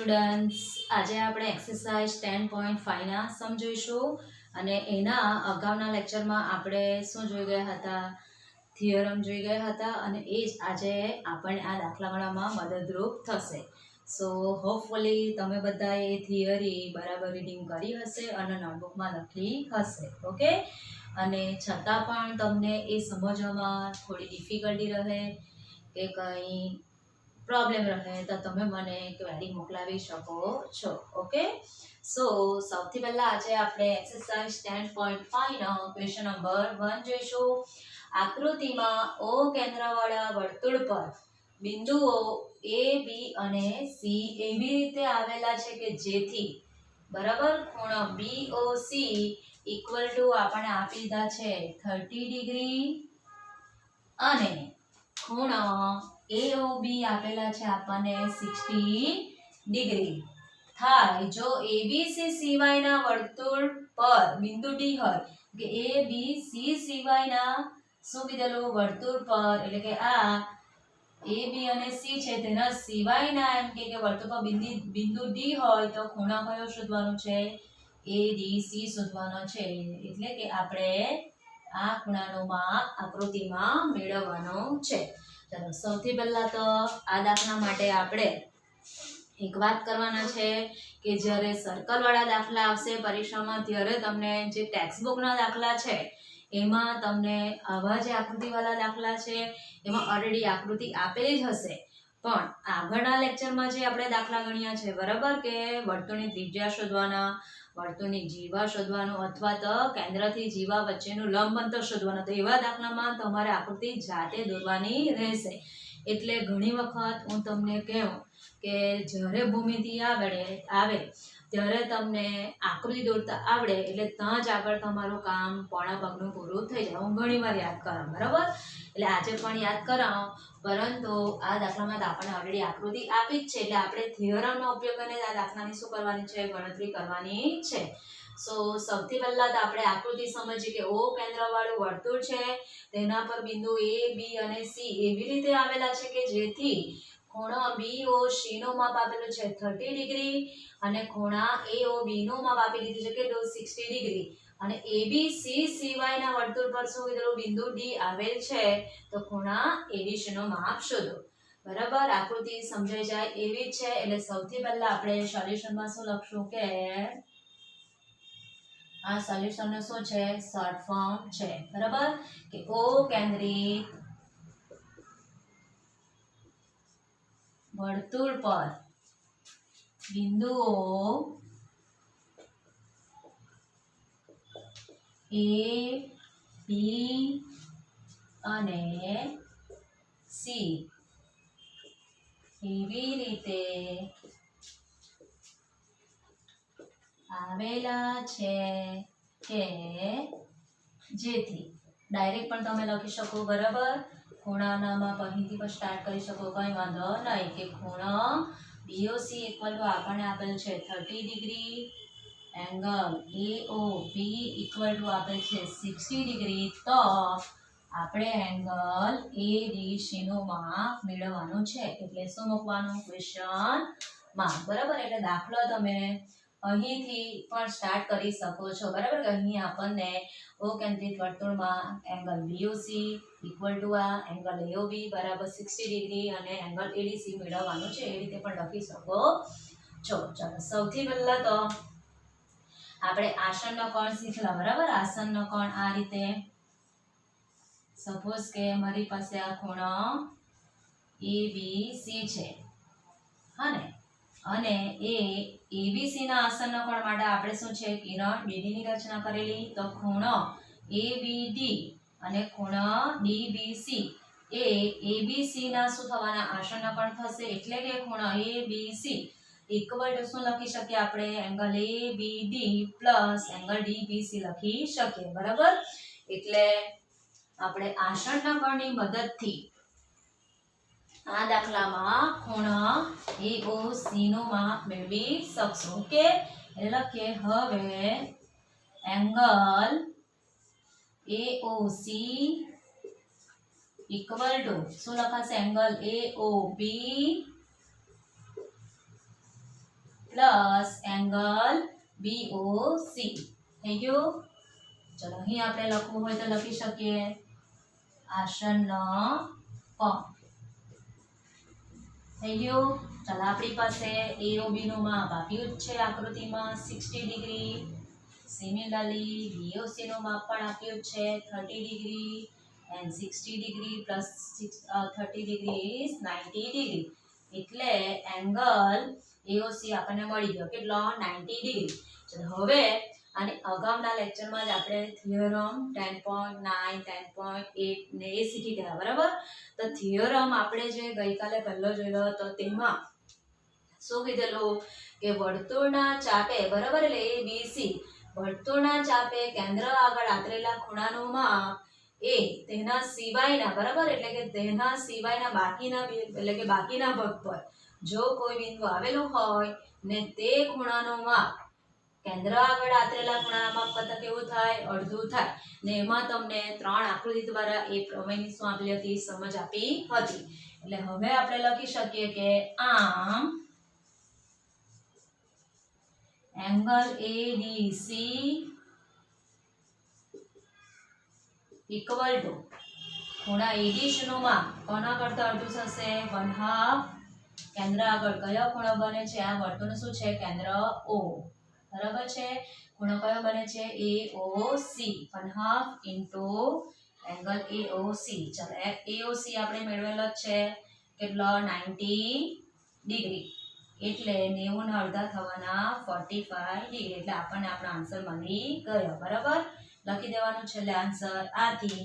Students, આજે આપણે exercise 10.5 ના સમ જોઈશું અને એના અગાઉના લેક્ચરમાં આપણે શું જોઈ ગયા હતા? થિયરમ જોઈ ગયા હતા અને એ જ આજે આપણને આ દાખલા ગણવામાં મદદરૂપ થશે. સો હોપફુલી તમે બધાએ એ થિયરી બરાબર રીડિંગ કરી હશે અને નોટબુકમાં લખી હશે. ઓકે, અને છતાં પણ તમને એ સમજવામાં થોડી ડિફિકલ્ટી રહે કે કંઈ પ્રોબ્લેમ રહે તો તમે મને ક્વેરી મોકલાવી શકો છો. ઓકે, સો સૌથી પહેલા આજે આપણે એક્સરસાઇઝ 10.5 નો ક્વેશ્ચન નંબર 1 જોઈશું. આકૃતિમાં O કેન્દ્રવાળા વર્તુળ પર બિંદુઓ A, B અને C એવી રીતે આવેલા છે કે જેથી બરાબર ખૂણો BOC ઇક્વલ ટુ આપણે આપી દીધા છે 30 ડિગ્રી અને ખૂણો AOB આપેલા છે આપણને 60 ડિગ્રી થાય જો ABC સિવાયના વર્તુળ પર બિંદુ D હોય કે ABC સિવાયના શું કીધેલું વર્તુળ પર એટલે કે આ AB અને C છે તેના સિવાયના એમ કે વર્તુળ પર બિંદુ D હોય તો ખૂણો કયો શોધવાનો છે? ADC શોધવાનો છે. એટલે કે આપણે આ ખૂણાનું માપ આકૃતિમાં મેળવવાનું છે. ચાલો સૌથી પહેલા તો આ દાખલા માટે આપણે એક વાત કરવાના છે કે જ્યારે સર્કલ વાળા દાખલા આવશે પરીક્ષામાં ત્યારે તમને જે ટેક્સ્ટબુકના દાખલા છે એમાં તમને આવા જે આકૃતિવાળા દાખલા છે એમાં ઓલરેડી આકૃતિ આપેલી જ હશે, પણ આગળના લેક્ચરમાં જે આપણે દાખલા ગણ્યા છે બરાબર કે વર્તુળની ત્રિજ્યા શોધવાના, વર્તુળની જીવા શોધવાનું અથવા તો કેન્દ્રથી જીવા વચ્ચેનું લંબ અંતર શોધવાનું, તો એવા દાખલામાં તમારે આકૃતિ જાતે દોરવાની રહેશે. એટલે ઘણી વખત હું તમને કહું કે જ્યારે ભૂમિતિ આવે ત્યારે તમને આકૃતિ દોરતા આવડે એટલે ત્યાં જ આગળ તમારું કામ પોણા પગનું પૂરું થઈ જાય. હું ઘણીવાર યાદ કરાવું બરાબર, એટલે આજે પણ યાદ કરાવું, પરંતુ આ દાખલામાં આપણને ઓલરેડી આકૃતિ આપી જ છે એટલે આપણે થિયરમનો ઉપયોગ કરીને આ દાખલાની શું કરવાની છે? ગણતરી કરવાની છે. સો સૌથી પહેલા તો આપણે આકૃતિ સમજીએ કે O કેન્દ્રવાળું વર્તુળ છે, તેના પર બિંદુ A, B અને C એવી રીતે આવેલા છે કે જેથી ખૂણો BOC નું માપ આપેલું છે 30 ડિગ્રી અને ખૂણા AOB નું માપ આપી દીધું છે કે 60 ડિગ્રી અને ABC સિવાયના વર્તુળ પર શું કીધું? બિંદુ D આવેલ છે, તો ખૂણા ABC નું માપ શોધો. બરાબર, આકૃતિ સમજાઈ જાય એવી જ છે. એટલે સૌથી પહેલા આપણે સોલ્યુશનમાં શું લખશું કે આ સોલ્યુશનનું શું છે? શોર્ટ ફોર્મ છે. બરાબર, કે O કેન્દ્રિત વર્તુળ પર બિંદુઓ A, B અને C એવી રીતે આવેલા છે કે જેથી ડાયરેક્ટ પણ તમે લખી શકો બરાબર, ખૂણાનામાં અહીંથી પણ સ્ટાર્ટ કરી શકો, કંઈ વાંધો નહીં, કે ખૂણો BOC ઇક્વલ ટુ આપણને આપેલ છે 30 degree, angle AOB equal to આપેલ છે 60 ડિગ્રી, તો આપણે એંગલ ADC નું માપ મેળવવાનું છે. એટલે શું મૂકવાનું? Question mark. બરાબર, એટલે દાખલો તમે અહીંથી પણ સ્ટાર્ટ કરી શકો છો. બરાબર, કે અહીં આપણને O કેન્દ્રિત વર્તુળમાં એંગલ BOC ઇક્વલ ટુ આ એંગલ AOB બરાબર 60 ડિગ્રી અને એંગલ ADC મેળવવાનું છે. એ રીતે પણ લખી શકો છો. ચાલો સૌથી પહેલા તો આપણે આસનનો કોણ શીખલા. બરાબર, આસનનો કોણ આ રીતે, સપોઝ કે મારી પાસે આ ખૂણો ABC છે અને એ ABC ના આસનનો કોણ માટે આપણે શું છે? કિરણ BD ની રચના કરેલી, તો ખૂણો ABD અને ખૂણો DBC એ ABC ના શું થવાના? આસનનો કોણ થશે. એટલે કે ખૂણો ABC ઇક્વલ ટુ શું લખી શકીએ આપણે? Angle ABD plus angle DBC લખી શકીએ. બરાબર, એટલે આપણે આસનના કોણની મદદથી આ દાખલામાં ખૂણો AOC નું માપ મેળવી શકશું. ઓકે, એટલે લખીએ હવે એંગલ AOC ઇક્વલ ટુ શું લખાશે? Angle AOB plus angle BOC થઈ ગયું. ચલો અહીં આપણે લખવું હોય તો લખી શકીએ આસન કોણ થઈ ગયું. ચાલો આપણી પાસે AOB નું માપ આપ્યું જ છે આકૃતિમાં 60 ડિગ્રી. સિમિલરલી BOC નું માપ પણ આપ્યું છે 30 degree and 60 degree plus 30 degree is 90 degree. એટલે એંગલ AOC આપણને મળી ગયો કેટલો 90 ડિગ્રી. ચલો હવે અને અગાઉના લેક્ચરમાં જ આપણે થિયરમ 10.9 10.8 ને એ શીખી ગયા બરાબર. તો થિયરમ આપણે જે ગઈકાલે પહેલો જોયો હતો તેમાં શું કીધેલું કે વર્તુળના ચાપે બરાબર એટલે ABC વર્તુળના ચાપે કેન્દ્ર આગળ આતરેલા ખૂણાનું માપ એ તેના સિવાયના બરાબર એટલે કે તેના સિવાયના બાકીના ભાગ પર જો કોઈ બિંદુ આવેલું હોય ને તે ખૂણાનું માપ કેન્દ્ર આગળ આતરેલા ખૂણાના માપ કરતાં કેવું થાય અડધું થાય. ને એમાં તમને 3 આકૃતિ દ્વારા એ પ્રમેયની શું આપેલી હતી સમજ આપી હતી. એટલે હવે આપણે લખી શકીએ કે આમ એંગલ ADC ઇક્વલ ટુ ખૂણા ADC નું માપ કોના કરતાં અડધું થશે 1/2 કેન્દ્ર આગળ કયો ખૂણો બને છે આ વર્તુળનું શું છે કેન્દ્ર O બરાબર છે. ખૂણો કયો બને છે AOC 1/2 ઇન્ટુ એંગલ AOC. ચાલો AOC આપણે મેળવેલો જ છે કેટલો 90 ડિગ્રી એટલે 90 ના અડધા થવાના 45 ડિગ્રી એટલે આપણને આપણો આન્સર મળી ગયો બરાબર. લખી દેવાનું છે આન્સર. આથી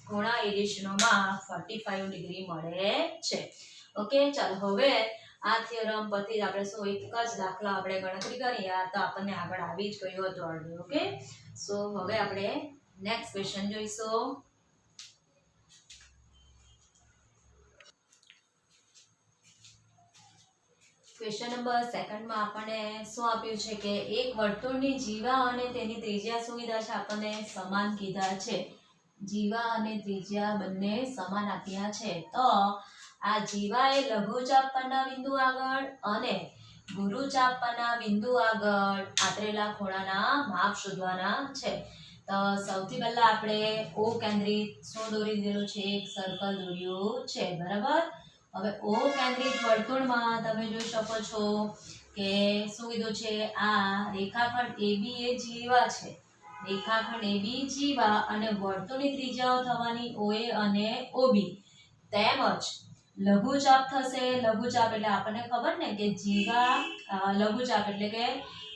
ખૂણા ADC નો માપ 45 ડિગ્રી મળે છે. ઓકે ચાલો હવે આ થિયરમ પરથી આપણે શું એક જ દાખલા આપણે ગણતરી કરીએ તો આપણને આગળ આવી જ ગયું હતું ઓલરેડી. ઓકે સો હવે આપણે નેક્સ્ટ ક્વેશ્ચન જોઈશું. ક્વેશ્ચન નંબર 2 માં આપણને શું આપ્યું છે કે એક વર્તુળની જીવા અને તેની ત્રિજ્યા શું કીધા છે આપણને સમાન કીધા છે. જીવા અને ત્રિજ્યા બંને સમાન આપ્યા છે. તો આ જીવા એ લઘુચાપ પરના બિંદુ આગળ અને ગુરુચાપ પરના બિંદુ આગળ આતરેલા ખૂણાના માપ શોધવાના છે. તો સૌથી પહેલા આપણે O કેન્દ્રિત શું દોરી દીધેલું છે એક સર્કલ દોર્યું છે બરાબર. હવે O કેન્દ્રિત વર્તુળમાં તમે જોઈ શકો છો કે શું કીધું છે આ રેખાખંડ AB એ જીવા છે. રેખાખંડ AB જીવા અને વર્તુળની ત્રિજ્યાઓ થવાની OA અને OB તેમજ લઘુચાપ થશે. લઘુચાપ એટલે આપણને ખબર ને કે જીવા લઘુચાપ એટલે કે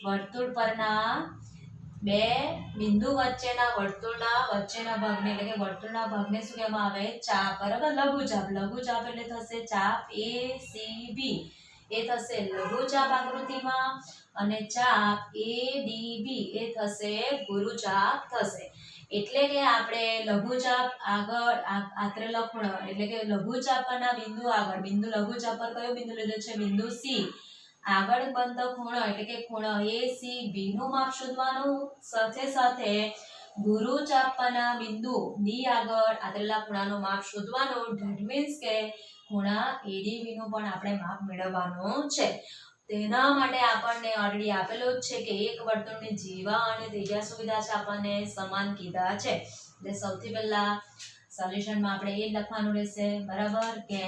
વર્તુળ પરના બે બિંદુ વચ્ચેના વર્તુળના વચ્ચેના ભાગને એટલે કે વર્તુળના ભાગને શું કહેવામાં આવે ચાપ બરાબર. લઘુચાપ લઘુચાપ એટલે થશે ચાપ ACB એ થશે લઘુચાપ આકૃતિમાં અને ચાપ ADB એ થશે ગુરુચાપ થશે. એટલે કે આપણે લઘુચાપ આગળ આતરેલો ખૂણો એટલે કે લઘુચાપ પરના બિંદુ આગળ બિંદુ લઘુચાપ પર કયો બિંદુ લીધો છે બિંદુ C આગળ બનતો ખૂણો એટલે કે ખૂણો ACB નું માપ શોધવાનું સાથે સાથે ગુરુચાપ પરના બિંદુ D આગળ આતરેલા ખૂણાનું માપ શોધવાનું. ધેટ મીન્સ કે ખૂણા ADB નું પણ આપણે માપ મેળવવાનું છે. તેના માટે આપણને ઓલરેડી આપેલું જ છે કે એક વર્તુળની જીવા અને ત્રિજ્યા સુવિધા છે આપણને સમાન કીધા છે. એટલે સૌથી પહેલા સોલ્યુશનમાં આપણે એ જ લખવાનું રહેશે બરાબર કે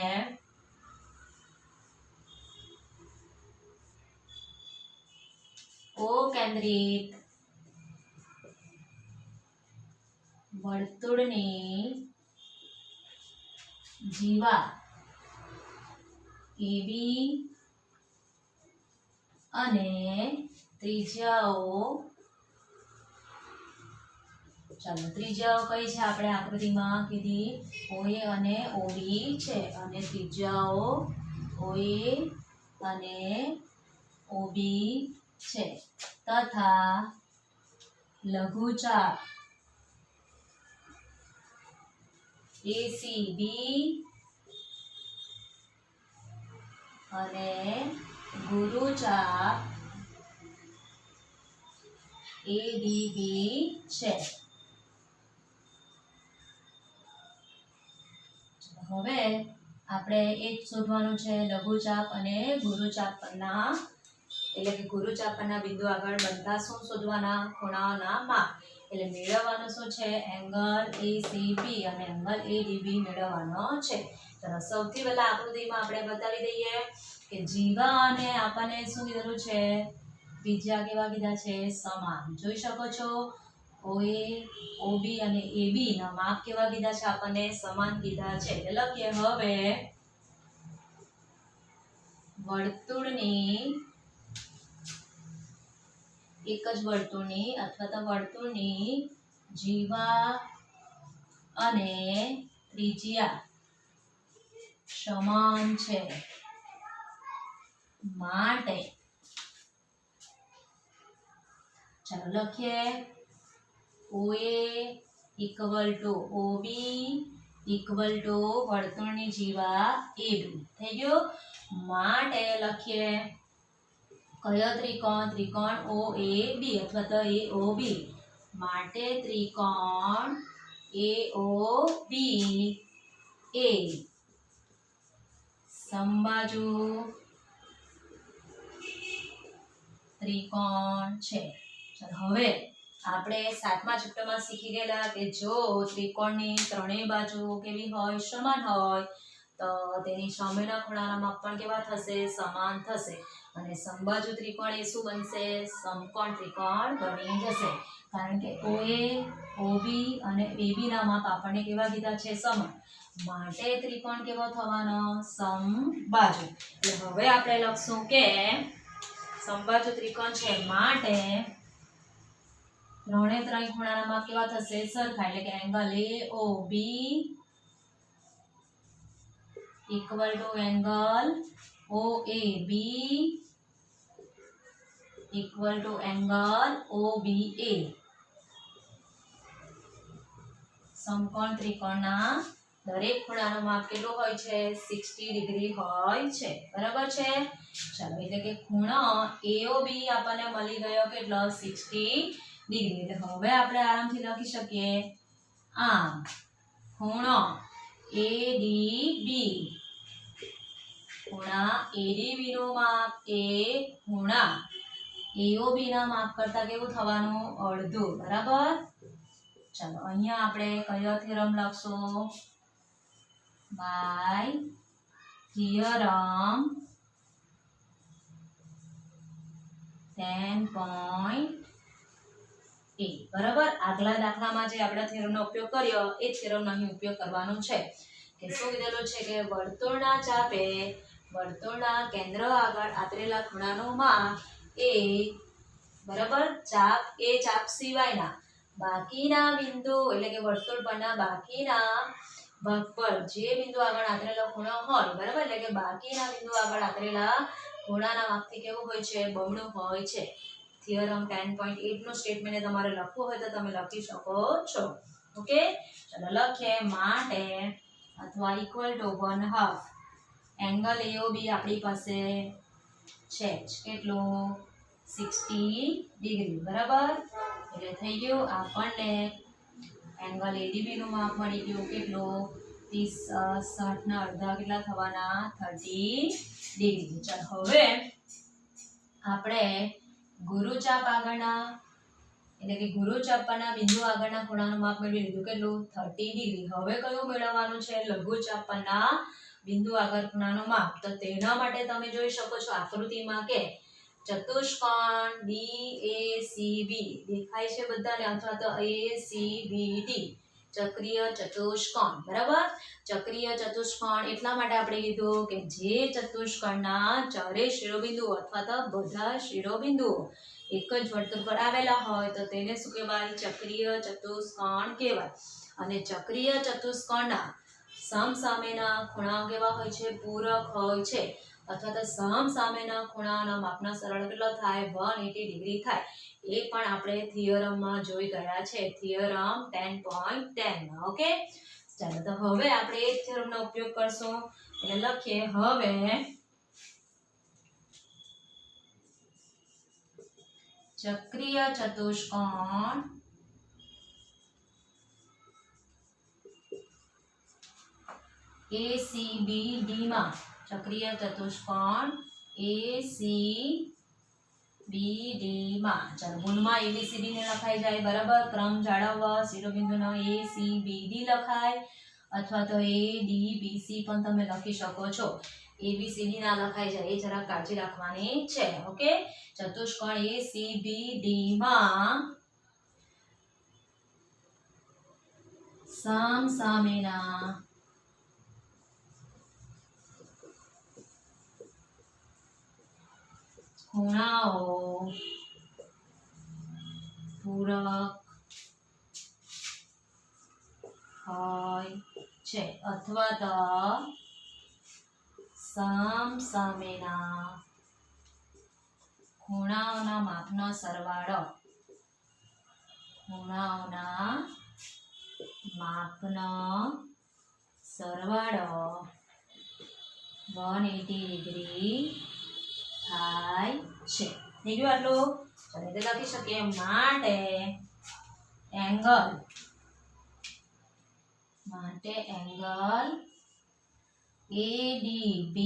O કેન્દ્રિત વર્તુળની જીવા AB અને ત્રિજ્યાઓ ચાલો ત્રિજ્યાઓ કઈ છે આપણે આકૃતિમાં કીધી OA અને OB છે અને ત્રિજ્યાઓ OA અને OB છે તથા લઘુચાપ ACB અને ગુરુચાપ ADB છે. હવે આપણે એ જ શોધવાનું છે લઘુચાપ અને ગુરુચાપ પરના એટલે કે ગુરુચાપ પરના બિંદુ આગળ બનતા શું શોધવાના? ખૂણાઓના માપ. એટલે મેળવવાનું શું છે? એંગલ એસીબી અને એંગલ એડીબી મેળવવાનો છે. તો સૌથી પહેલા આકૃતિમાં આપણે બતાવી દઈએ કે જીવા અને આપણને શું કીધેલું છે? ત્રિજ્યા કેવા કીધા છે? સમાન. જોઈ શકો છો ઓએ ઓબી અને એબી ના માપ કેવા કીધા છે? આપણને સમાન કીધા છે. એટલે લખીએ હવે વર્તુળની એક જ વર્તુળની અથવા તો વર્તુળની જીવા અને ત્રિજ્યા સમાન છે માટે ચાલો લખીએ OA equal to OB equal to વર્તુળની જીવા AB. થઈ ગયું? માટે લખીએ કયો ત્રિકોણ? ત્રિકોણ OAB અથવા તો AOB. માટે ત્રિકોણ AOB એ સમબાજુ ત્રિકોણ છે. ચાલો હવે આપણે 7મા ચેપ્ટરમાં શીખી ગયેલા કે જો ત્રિકોણની ત્રણેય બાજુ કેવી હોય? સમાન હોય તો તેની સામેના ખૂણાના માપ પણ કેવા થશે? સમાન થશે. અને સમબાજુ ત્રિકોણ એ શું બનશે? સમકોણ ત્રિકોણ બની જશે. કારણ કે OA OB અને AB ના માપ આપણને કેવા કીધા છે? સમાન. માટે ત્રિકોણ કેવો થવાનો? સમબાજુ. એટલે હવે આપણે લખશું કે સમબાજુ ત્રિકોણ છે માટે ત્રણે ત્રણ ખૂણાના માપ કેવા થશે? સરખા. એટલે કે angle AOB equal to angle OAB equal to angle OBA. સમકોણ ત્રિકોણના દરેક ખૂણાનું માપ કેટલું હોય છે? 60 ડિગ્રી હોય છે. બરાબર છે? ચાલો એટલે કે ખૂણો AOB આપણને મળી ગયો કેટલો? 60 ડિગ્રી. એટલે હવે આપણે આરામથી લખી શકીએ આમ ખૂણો ADB ખૂણા ADB નું માપ એ ખૂણા AOB ના માપ કરતા કેવું થવાનું? અડધું. બરાબર? ચાલો અહીંયા આપણે કયો થિયરમ લખશું? By theorem 10.8. બરાબર? આગલા દાખલામાં જે આપણે થિયરમનો ઉપયોગ કર્યો એ થિયરમનો અહીં ઉપયોગ કરવાનો છે. કે શું કીધેલું છે કે વર્તુળના ચાપે વર્તુળના કેન્દ્ર આગળ આતરેલા ખૂણાનું માપ એ બરાબર ચાપ સિવાયના બાકીના બિંદુ એટલે કે વર્તુળ પરના બાકીના ભાગ પર જે બિંદુ આગળ આતરેલો ખૂણો હોય બરાબર એટલે કે બાકીના બિંદુ આગળ આતરેલા ખૂણાના માપથી કેવું હોય છે? બમણું હોય છે. થિયરમ 10.8 નું સ્ટેટમેન્ટ તમારે લખવું હોય તો તમે લખી શકો છો. ઓકે ચાલો લખીએ માટે અથવા ઇક્વલ ટુ 1/2 એંગલ AOB આપણી પાસે છે જ કેટલું? 60 ડિગ્રી. બરાબર? એટલે થઈ ગયું આપણને એંગલ ADB નું માપ મળી ગયું કેટલું? 60 ના અડધા કેટલા થવાના? 30 ડિગ્રી. ચાલો હવે આપણે ગુરુચાપ આગળના એટલે કે ગુરુચાપ પરના બિંદુ આગળના ખૂણાનું માપ મેળવી લીધું કેટલું? 30 ડિગ્રી. હવે કયું મેળવવાનું છે? લઘુચાપ પરના બિંદુ આગળ ખૂણાનું માપ. તો તેના માટે તમે જોઈ શકો છો આકૃતિમાં કે ચતુષ્કોણ DACB દેખાય છે બધાને અથવા તો ACBD ચક્રીય ચતુષ્કોણ. બરાબર? ચક્રીય ચતુષ્કોણ એટલા માટે આપણે કીધું કે જે ચતુષ્કોણના ચારે શિરોબિંદુઓ અથવા તો બધા શિરોબિંદુઓ એક જ વર્તુળ પર આવેલા હોય તો તેને શું કહેવાય? ચક્રીય ચતુષ્કોણ કહેવાય. અને ચક્રીય ચતુષ્કોણના સમસામેના ખૂણાઓ કેવા હોય છે? પૂરક હોય છે. અથવા તો સમસામેના ખૂણાના માપના સરળ કેટલો થાય? 180 ડિગ્રી થાય. એ પણ આપણે થિયરમમાં જોઈ ગયા છે. થિયરમ 10.10. ઓકે ચાલો તો હવે આપણે એ થિયરમનો ઉપયોગ કરશું. એટલે લખીએ હવે ચક્રીય ચતુષ્કોણ ACBD માં ચક્રીય ચતુષ્કોણ ACBD BD માં ચાલો ગુણમાં ABCD ને લખાઈ જાય બરાબર ક્રમ જાળવવા શિરોબિંદુનો ACBD લખાય અથવા તો ADBC પણ તમે લખી શકો છો ABCD ના લખાઈ જાય એ જરા કાળજી રાખવાની છે ઓકે ચતુષ્કોણ ACBD માં સામસામેના ખૂણાઓ પૂરક હોય છે અથવા તો સામસામેના ખૂણાઓના માપનો સરવાળો ખૂણાઓના માપનો સરવાળો 180 ડિગ્રી થાય છે થઈ ગયું આટલું ચાલો એટલે લખી શકીએ માટે એંગલ ADB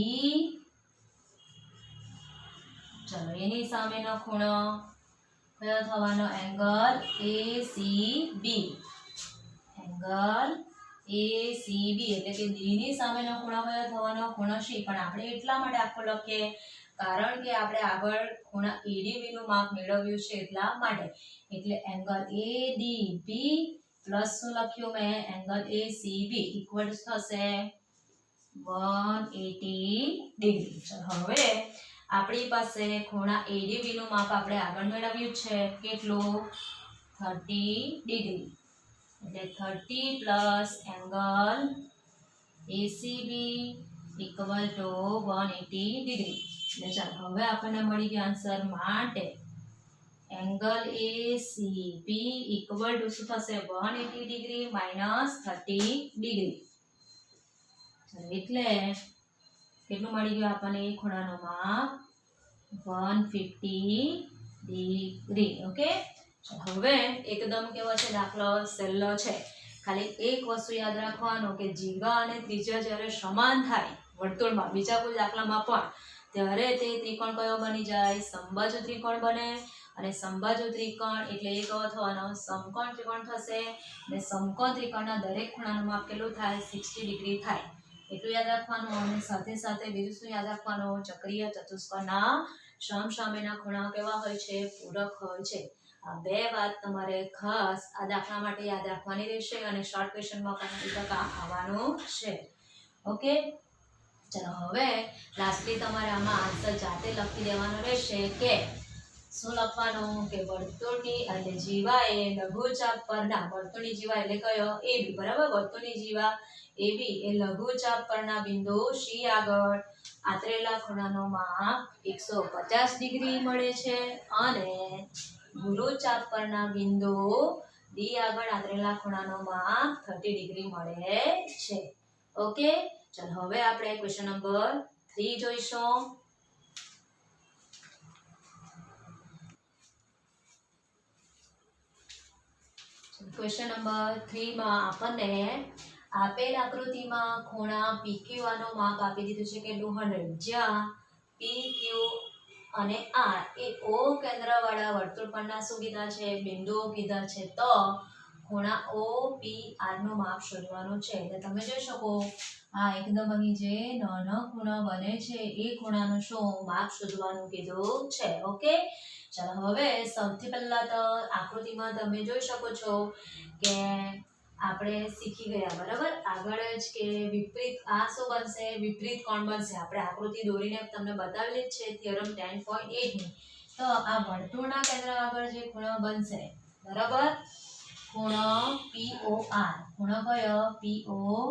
ચલો એની સામેનો ખૂણો કયો થવાનો એંગલ ACB એંગલ ACB એટલે કે D ની સામેનો ખૂણો કયો થવાનો ખૂણો C પણ આપણે એટલા માટે આખો લખીએ કારણ કે આપણે આગળ ખૂણા ADB નું માપ મેળવ્યું છે એટલા માટે એટલે એંગલ ADB પ્લસ શું લખ્યું મેં એંગલ ACB ઇક્વલ થશે 180 ડિગ્રી ચલો હવે આપણી પાસે ખૂણા ADB નું માપ આપણે આગળ મેળવ્યું છે કેટલું 30 ડિગ્રી એટલે 30 plus angle ACB equal to 180 degree એટલે ચાલો હવે આપણને મળી ગયો આન્સર માટે એંગલ ACB ઇક્વલ ટુ શું થશે 180 ડિગ્રી માઇનસ 30 ડિગ્રી એટલે કેટલું મળી ગયું આપણને ખૂણાનો માપ 150 ડિગ્રી ઓકે હવે એકદમ કેવો છે દાખલો સહેલો છે ખાલી એક વસ્તુ યાદ રાખવાનું કે જીવા અને ત્રિજ્યા જ્યારે સમાન થાય વર્તુળમાં બીજા કોઈ દાખલામાં પણ ત્યારે તે ત્રિકોણ કયો બની જાય સમબાજુ ત્રિકોણ બને અને સમબાજુ ત્રિકોણ એટલે એ કયો થવાનો સમકોણ ત્રિકોણ થશે અને સમકોણ ત્રિકોણના દરેક ખૂણાનું માપ કેટલું થાય 60 ડિગ્રી થાય એટલું યાદ રાખવાનું અને સાથે સાથે બીજું શું યાદ રાખવાનું ચક્રીય ચતુષ્કોણના સમસામેના ખૂણા કેવા હોય છે પૂરક હોય છે આ બે વાત તમારે ખાસ આ દાખલા માટે યાદ રાખવાની રહેશે અને શોર્ટ ક્વેશ્ચનમાં પણ કામ આવવાનું છે ઓકે ચલો હવે લાસ્ટલી તમારે આમાં આન્સર જાતે લખી દેવાનો રહેશે કે શું લખવાનું કે વર્તુળની એટલે જીવા એ લઘુચાપ પરના વર્તુળની જીવા એટલે કયો AB બરાબર વર્તુળની જીવા AB એ લઘુચાપ પરના બિંદુ C આગળ આતરેલા ખૂણાનો માપ 150 ડિગ્રી મળે છે અને ગુરુચાપ પરના બિંદુ D આગળ આતરેલા ખૂણાનો માપ 30 ડિગ્રી મળે છે ઓકે ચલો હવે આપણે ક્વેશ્ચન નંબર 3 જોઈશું ક્વેશ્ચન નંબર 3 માં આપણને આપેલ આકૃતિમાં ખૂણા PQ નું માપ આપી દીધું છે કેટલું 100 જ્યાં PQ અને R એ O કેન્દ્રવાળા વર્તુળ પરના શું કીધા છે બિંદુઓ કીધા છે તો ખૂણા OPR નું માપ શોધવાનું છે એટલે તમે જોઈ શકો આ એકદમ અહીં જે નાનો ખૂણો બને છે એ ખૂણાનું શું માપ શોધવાનું કીધું છે ઓકે ચાલો હવે સૌથી પહેલા તો આકૃતિમાં તમે જોઈ શકો છો કે આપણે શીખી ગયા બરાબર આગળ જ કે વિપરીત આ શું બનશે વિપરીત કોણ બનશે આપણે આકૃતિ દોરીને તમને બતાવેલી જ છે થિયરમ 10.8 ની તો આ વર્તુળના કેન્દ્ર આગળ જે ખૂણો બનશે બરાબર ખૂણો POR ખૂણો કયો POR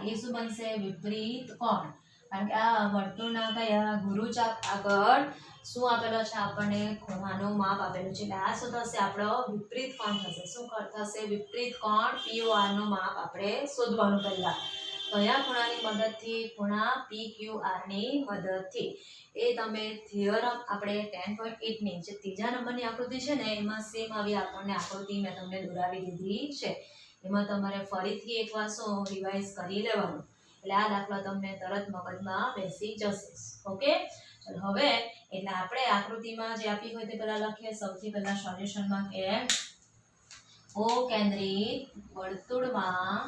એ શું બનશે વિપરીત કોણ કારણ કે આ વર્તુળના કયા ગુરુચાપ આગળ શું આપેલો છે આપણને ખૂણાનું માપ આપેલું છે એટલે આ શું થશે આપણો વિપરીત કોણ થશે શું થશે વિપરીત કોણ POR નું માપ આપણે શોધવાનું પહેલા કયા ખૂણાની મદદથી ખૂણા PQR ની મદદથી એ તમે થિયરમ આપણે 10.8 ની જે ત્રીજા નંબરની આકૃતિ છે ને એમાં સેમ આવી આપણને આકૃતિ મેં તમને દોરાવી દીધી છે એમાં તમારે ફરીથી એકવાર શું રિવાઇઝ કરી લેવાનું એટલે આ દાખલો તમને તરત મગજમાં બેસી જશે ઓકે ચલો હવે એટલે આપણે આકૃતિમાં જે આપી હોય તે પહેલા લખીએ. સૌથી પહેલા સોલ્યુશનમાં કે ઓ કેન્દ્રિત વર્તુળમાં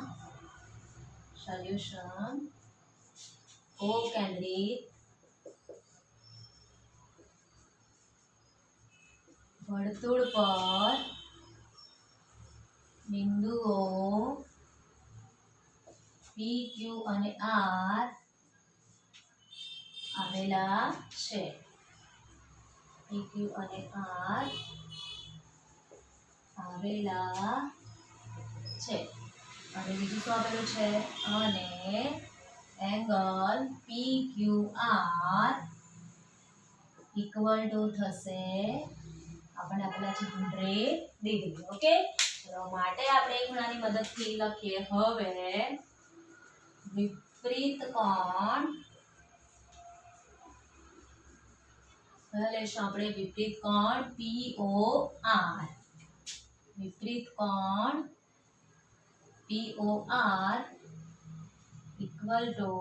સોલ્યુશન ઓ કેન્દ્રિત વર્તુળ પર બિંદુઓ P, Q અને R આવેલા છે. P, Q અને R આવેલા છે. અને બીજું શું આપેલું છે? અને એંગલ PQR ઇક્વલ ટુ થશે આપણને આપેલા છે 100 ડિગ્રી. ઓકે, તો માટે આપણે ખૂણાની મદદથી લખીએ. હવે વિપરીત કોણ લેશું આપણે. વિપરીત કોણ POR. વિપરીત કોણ POR ઇક્વલ ટુ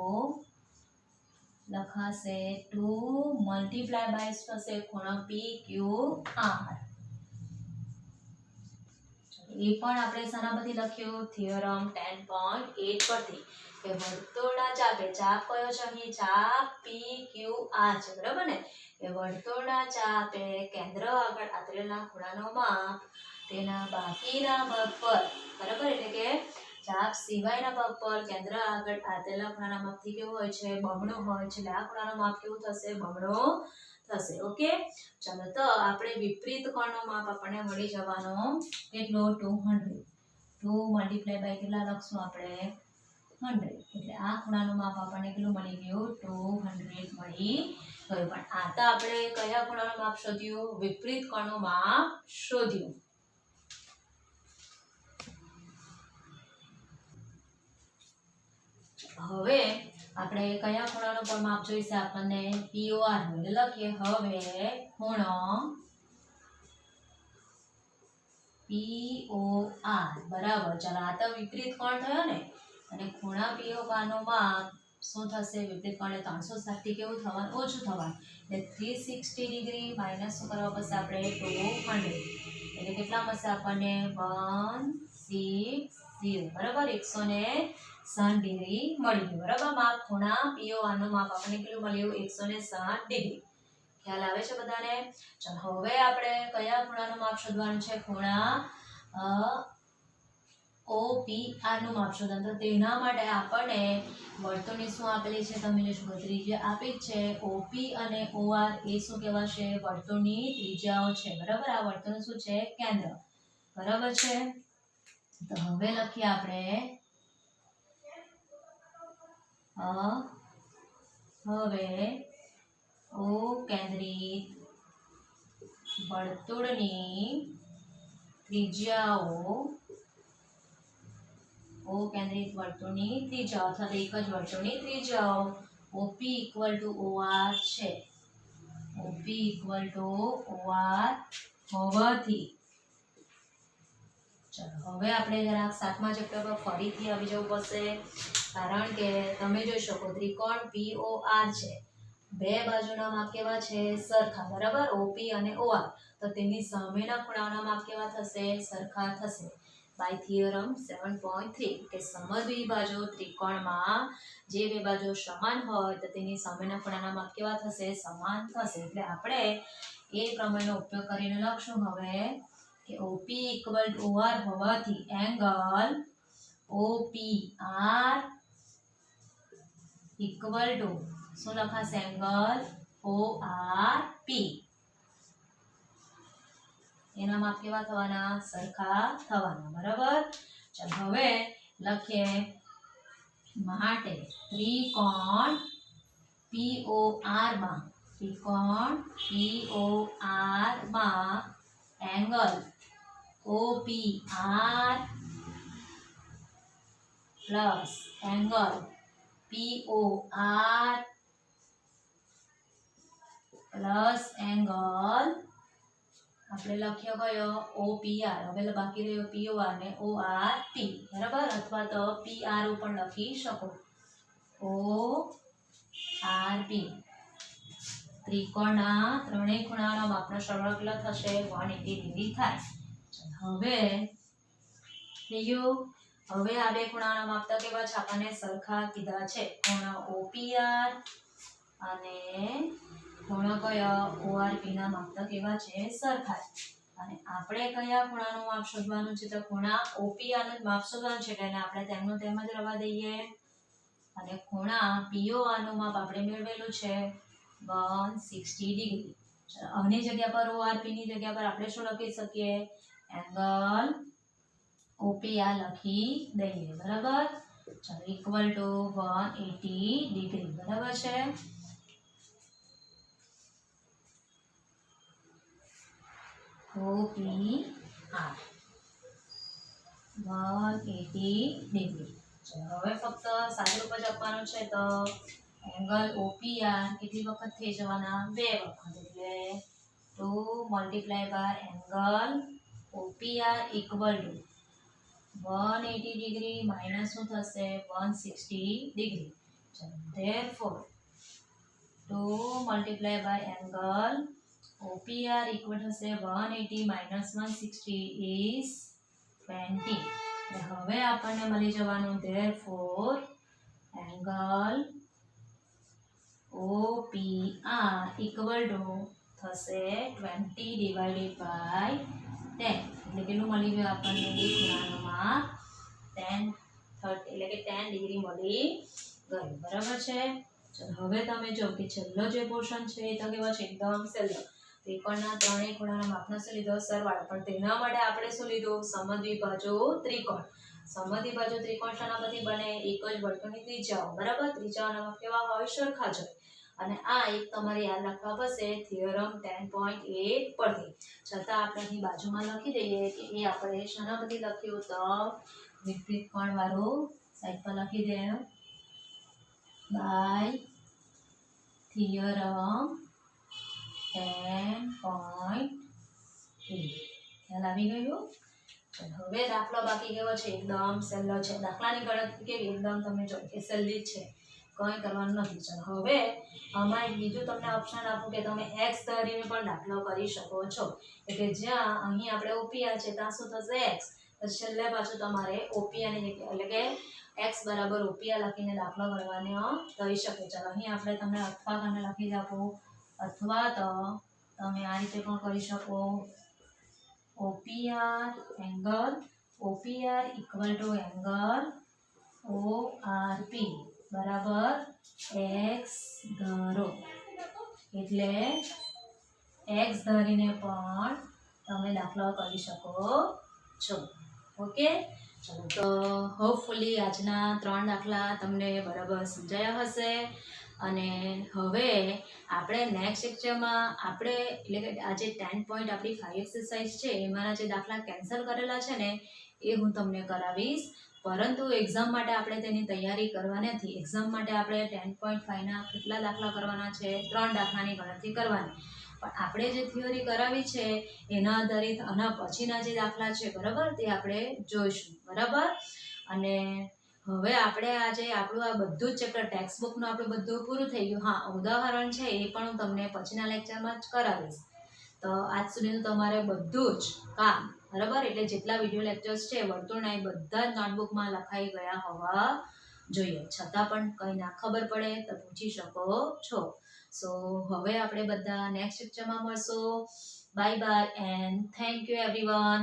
લખાશે 2 મલ્ટીપ્લાય બાય થશે ખૂણો PQR. એ પણ આપણે શાના પરથી લખ્યું? થિયરમ 10.8 પરથી કે વર્તુળના ચાપે, ચાપ કયો છે અહીં? ચાપ PQR છે, બરાબર ને? એ વર્તુળના ચાપે કેન્દ્ર આગળ આંતરેલા ખૂણાનો માપ તેના બાકીના ભાગ પર, બરાબર, એટલે કે ચાપ સિવાયના ભાગ પર કેન્દ્ર આગળ આંતરેલા ખૂણાના માપથી કેવું હોય છે? બમણું હોય છે. એટલે આ ખૂણાનો માપ કેવું થશે? બમણો થશે. ઓકે, ચાલો તો આપણે વિપરીત કોણનો માપ આપણને મળી જવાનો કેટલો? 200. 2 મલ્ટીપ્લાય બાય કેટલા લખશું આપણે? 100. એટલે આ ખૂણાનું માપ આપણને કેટલું મળી ગયું? 200 મળી ગયું. પણ આ તો આપણે કયા ખૂણાનું માપ શોધ્યું? વિપરીત કોણનું માપ શોધ્યું. હવે આપણે કયા ખૂણાનો પણ માપ જોઈશે આપણને? POR. લખીએ હવે ખૂણો POR બરાબર. ચાલો, આ તો વિપરીત કોણ થયો ને, અને ખૂણા POR નું માપ શું થશે? વિપરીત કોણ 360 થી કેવું થવાનું? ઓછું થવાનું. એટલે 360 ડિગ્રી માઇનસ શું કરવા પડશે આપણે? 200. એટલે કેટલા મળશે આપણને? 160. બરાબર, 160 ડિગ્રી મળી ગયું. બરાબર, માપ ખૂણા POR નું માપ આપણને કેટલું મળ્યું? 160 ડિગ્રી. ખ્યાલ આવે છે બધાને? ચાલો, હવે આપણે કયા ખૂણાનું માપ શોધવાનું છે? ખૂણા OPR નું માપ શોધવાનું. તો તેના માટે આપણને વર્તુળની શું આપેલી છે? તમે જોશો ત્રિજ્યા આપી જ છે. OP અને OR એ શું કહેવાશે? વર્તુળની ત્રિજ્યાઓ છે. બરાબર, આ વર્તુળનું શું છે? કેન્દ્ર. બરાબર છે. તો હવે લખીએ આપણે હવે ઓ કેન્દ્રિત વર્તુળની ત્રિજ્યાઓ અથવા એક જ વર્તુળની ત્રિજ્યાઓ OP ઇક્વલ ટુ OR છે. OP ઇક્વલ ટુ OR હોવાથી ચાલો હવે આપણે જરાક 7મા ચેપ્ટર પર ફરીથી આવી જવું પડશે. કારણ કે તમે જોઈ શકો ત્રિકોણ POR છે. બે બાજુના માપ કેવા છે? સરખા. બરાબર, OP અને OR. તો તેની સામેના ખૂણાઓના માપ કેવા થશે? સરખા થશે. બાય થિયરમ 7.3 કે સમદ્વિ બાજુ ત્રિકોણમાં જે બે બાજુ સમાન હોય તો તેની સામેના ખૂણાના માપ કેવા થશે? સમાન થશે. એટલે આપણે એ પ્રમેયનો ઉપયોગ કરીને લખશું હવે કે OP ઇક્વલ ટુ OR હોવાથી એંગલ OPR ઇક્વલ ટુ શું લખાશે? Angle ORP. એના માપ કેવા થવાના? સરખા થવાના. બરાબર, ચાલો હવે લખીએ માટે ત્રિકોણ POR માં angle OPR plus angle POR plus angle આપણે લખ્યો કયો? OPR. હવે બાકી રહ્યો POR ને ORP. બરાબર, અથવા તો PRO પણ લખી શકો. ORP ત્રિકોણના ત્રણેય ખૂણાના માપનો સરવાળો કેટલો થશે 180 ડિગ્રી થાય. હવે થઈ ગયું. હવે આ બે ખૂણાના માપ તો કેવા છે આપણને સરખા કીધા છે. ખૂણો OPR અને ખૂણો કયો ORP ના માપ તો કેવા છે સરખા. અને આપણે કયા ખૂણાનું માપ શોધવાનું છે તો ખૂણા OPR નું માપ શોધવાનું છે એટલે આપણે તેમનું તેમ જ રવા દઈએ. અને ખૂણા POR નું માપ આપણે મેળવેલું છે 160 ડિગ્રી. આની જગ્યા પર ORP ની જગ્યા પર આપણે શું લખી શકીએ એંગલ OPR લખી દઈએ. બરાબર. ચાલો ઇક્વલ ટુ 180 ડિગ્રી. બરાબર છે. OPR 180 degree. ચલો હવે ફક્ત સાદું રૂપ જ આપવાનું છે તો એંગલ OPR કેટલી વખત થઈ જવાના 2 વખત એટલે 2 multiply by angle OPR equal to 180 degree minus શું થશે 160 ડિગ્રી. ચલો therefore 2 multiply by angle OPR equal થશે 180 minus 160 is 20. હવે આપણને મળી જવાનું therefore angle OPR equal two થશે 20 divided by 10 એટલે કેટલું મળી ગયું આપણને એ ખૂણાનું માપ 10 એટલે કે 10 ડિગ્રી મળી ગયું. બરાબર છે. ચલો હવે તમે જો કે છેલ્લો જે પોર્શન છે એ તો કેવો છે એકદમ સહેલો. ત્રિકોણના ત્રણેય ખૂણાના માપનો શું લીધો સરવાળો. પણ તેના માટે આપણે શું લીધું સમદ્વિબાજુ ત્રિકોણ. સમદ્વિબાજુ ત્રિકોણ શાના પરથી બને એક જ વર્તુળની ત્રિજ્યાઓ. બરાબર. ત્રિજ્યાઓના માપ કેવા હોય સરખા જ હોય. અને આ એક તમારે યાદ રાખવા પડશે થિયરમ 10.8 પરથી. છતાં આપણે અહીં બાજુમાં લખી દઈએ કે એ આપણે શાના પરથી લખ્યું તો વિપરીત કોણ વાળું સાઈડ પર લખી દે બાય થિયરમ 10.8. ખ્યાલ આવી ગયું. હવે દાખલો બાકી કેવો છે એકદમ સહેલો છે. દાખલાની ગણતરી કેવી એકદમ તમે જો કે સહેલી જ છે. કંઈ કરવાનું નથી. ચલો હવે આમાં બીજું તમને ઓપ્શન આપું કે તમે x ધરીને પણ દાખલો કરી શકો છો. એટલે જ્યાં અહીં આપણે OPR છે ત્યાં શું થશે x. પછી છેલ્લે પાછું તમારે OPR ની જગ્યાએ એટલે કે x બરાબર OPR લખીને દાખલો ગણવાનો થઈ શકે. ચલો અહીં આપણે તમને અથવા કરીને લખી જ આપું અથવા તો તમે આ રીતે પણ કરી શકો OPR equal two angle ORP બરાબર x ધરો. એટલે x ધરીને પણ તમે દાખલો કરી શકો છો. ઓકે. ચલો તો હોપફુલી આજના 3 દાખલા તમને બરાબર સમજાયા હશે. અને હવે આપણે નેક્સ્ટ લેક્ચરમાં આપણે એટલે કે આજે 10.5 એક્સરસાઇઝ છે એમાંના જે દાખલા કેન્સલ કરેલા છે ને એ હું તમને કરાવીશ. પરંતુ એક્ઝામ માટે આપણે તેની તૈયારી કરવાની નથી. એક્ઝામ માટે આપણે 10.5 ના કેટલા દાખલા કરવાના છે 3 દાખલાની ગણતરી કરવાની. પણ આપણે જે થિયરી કરાવી છે એના આધારિત આના પછીના જે દાખલા છે બરાબર તે આપણે જોઈશું. બરાબર. અને હવે આપણે આજે આપણું આ બધું જ ચેપ્ટર ટેક્સ્ટ બુકનું આપણું બધું પૂરું થઈ ગયું. હા ઉદાહરણ છે એ પણ હું તમને પછીના લેક્ચરમાં જ કરાવીશ. તો આજ સુધીનું તમારે બધું જ કામ બરાબર એટલે જેટલા વિડીયો લેક્ચર્સ છે વર્તુળના એ બધા જ નોટબુકમાં લખાઈ ગયા હોવા જોઈએ. છતાં પણ કંઈ ના ખબર પડે તો પૂછી શકો છો. સો હવે આપણે બધા નેક્સ્ટ લેક્ચરમાં મળશું. Bye bye and thank you everyone.